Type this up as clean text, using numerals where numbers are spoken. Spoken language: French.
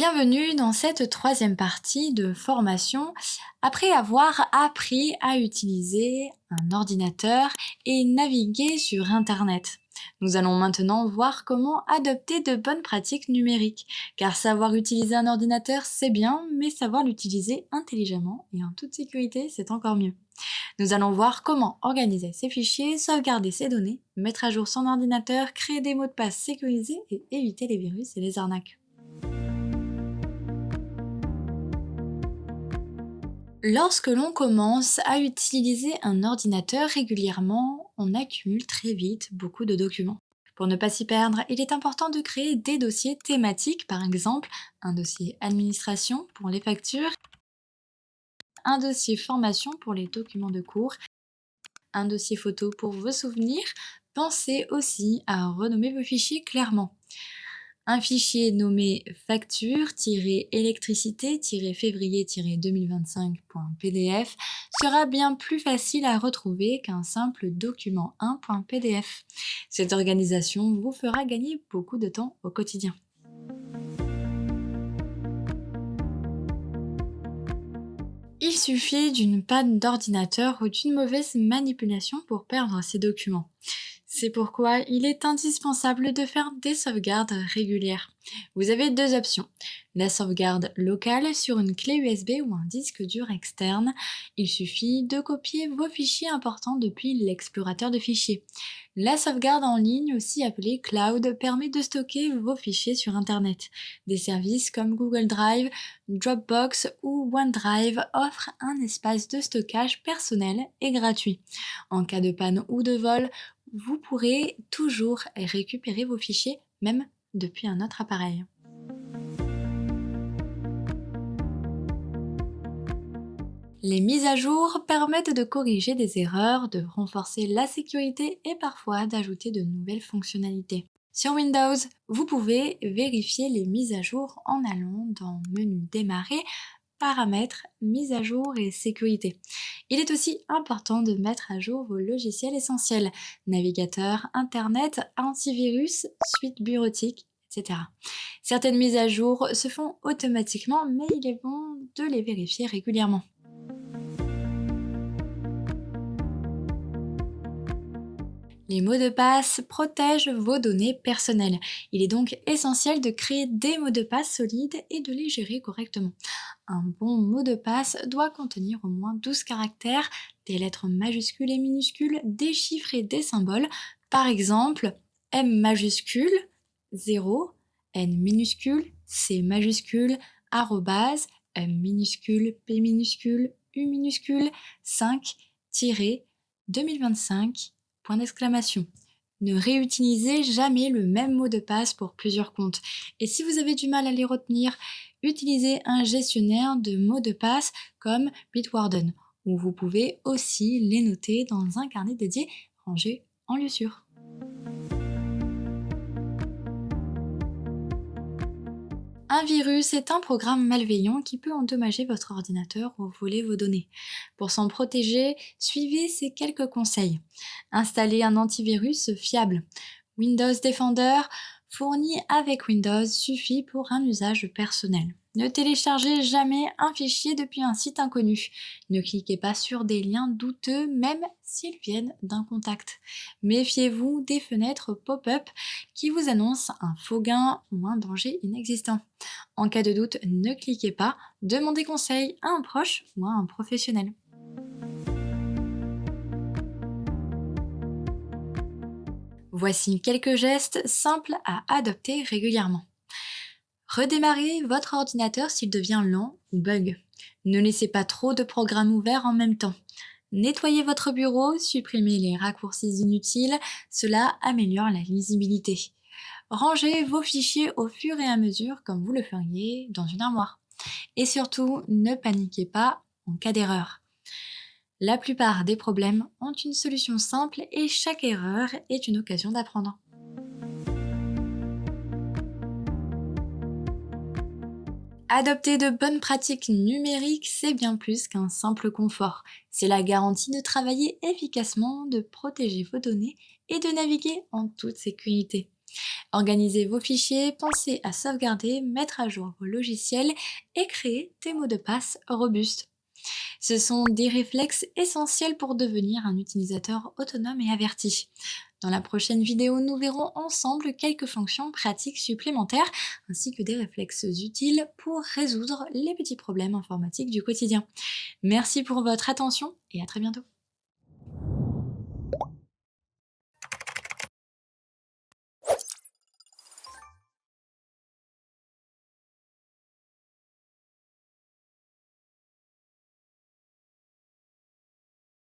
Bienvenue dans cette troisième partie de formation. Après avoir appris à utiliser un ordinateur et naviguer sur Internet, nous allons maintenant voir comment adopter de bonnes pratiques numériques. Car savoir utiliser un ordinateur, c'est bien, mais savoir l'utiliser intelligemment et en toute sécurité, c'est encore mieux. Nous allons voir comment organiser ses fichiers, sauvegarder ses données, mettre à jour son ordinateur, créer des mots de passe sécurisés et éviter les virus et les arnaques. Lorsque l'on commence à utiliser un ordinateur régulièrement, on accumule très vite beaucoup de documents. Pour ne pas s'y perdre, il est important de créer des dossiers thématiques, par exemple un dossier administration pour les factures, un dossier formation pour les documents de cours, un dossier photo pour vos souvenirs. Pensez aussi à renommer vos fichiers clairement. Un fichier nommé facture-électricité-février-2025.pdf sera bien plus facile à retrouver qu'un simple document 1.pdf. Cette organisation vous fera gagner beaucoup de temps au quotidien. Il suffit d'une panne d'ordinateur ou d'une mauvaise manipulation pour perdre ces documents. C'est pourquoi il est indispensable de faire des sauvegardes régulières. Vous avez deux options. La sauvegarde locale sur une clé USB ou un disque dur externe. Il suffit de copier vos fichiers importants depuis l'explorateur de fichiers. La sauvegarde en ligne, aussi appelée cloud, permet de stocker vos fichiers sur Internet. Des services comme Google Drive, Dropbox ou OneDrive offrent un espace de stockage personnel et gratuit. En cas de panne ou de vol, vous pourrez toujours récupérer vos fichiers, même depuis un autre appareil. Les mises à jour permettent de corriger des erreurs, de renforcer la sécurité et parfois d'ajouter de nouvelles fonctionnalités. Sur Windows, vous pouvez vérifier les mises à jour en allant dans Menu Démarrer, Paramètres, mise à jour et sécurité. Il est aussi important de mettre à jour vos logiciels essentiels, navigateur, internet, antivirus, suite bureautique, etc. Certaines mises à jour se font automatiquement, mais il est bon de les vérifier régulièrement. Les mots de passe protègent vos données personnelles. Il est donc essentiel de créer des mots de passe solides et de les gérer correctement. Un bon mot de passe doit contenir au moins 12 caractères, des lettres majuscules et minuscules, des chiffres et des symboles. Par exemple, M majuscule, 0, N minuscule, C majuscule, arrobase, M minuscule, P minuscule, U minuscule, 5, 2025, point d'exclamation. Ne réutilisez jamais le même mot de passe pour plusieurs comptes. Et si vous avez du mal à les retenir, utilisez un gestionnaire de mots de passe comme Bitwarden, où vous pouvez aussi les noter dans un carnet dédié rangé en lieu sûr. Un virus est un programme malveillant qui peut endommager votre ordinateur ou voler vos données. Pour s'en protéger, suivez ces quelques conseils. Installez un antivirus fiable. Windows Defender fourni avec Windows suffit pour un usage personnel. Ne téléchargez jamais un fichier depuis un site inconnu. Ne cliquez pas sur des liens douteux même s'ils viennent d'un contact. Méfiez-vous des fenêtres pop-up qui vous annoncent un faux gain ou un danger inexistant. En cas de doute, ne cliquez pas, demandez conseil à un proche ou à un professionnel. Voici quelques gestes simples à adopter régulièrement. Redémarrez votre ordinateur s'il devient lent ou bug. Ne laissez pas trop de programmes ouverts en même temps. Nettoyez votre bureau, supprimez les raccourcis inutiles, cela améliore la lisibilité. Rangez vos fichiers au fur et à mesure comme vous le feriez dans une armoire. Et surtout, ne paniquez pas en cas d'erreur. La plupart des problèmes ont une solution simple et chaque erreur est une occasion d'apprendre. Adopter de bonnes pratiques numériques, c'est bien plus qu'un simple confort. C'est la garantie de travailler efficacement, de protéger vos données et de naviguer en toute sécurité. Organisez vos fichiers, pensez à sauvegarder, mettre à jour vos logiciels et créer des mots de passe robustes. Ce sont des réflexes essentiels pour devenir un utilisateur autonome et averti. Dans la prochaine vidéo, nous verrons ensemble quelques fonctions pratiques supplémentaires ainsi que des réflexes utiles pour résoudre les petits problèmes informatiques du quotidien. Merci pour votre attention et à très bientôt.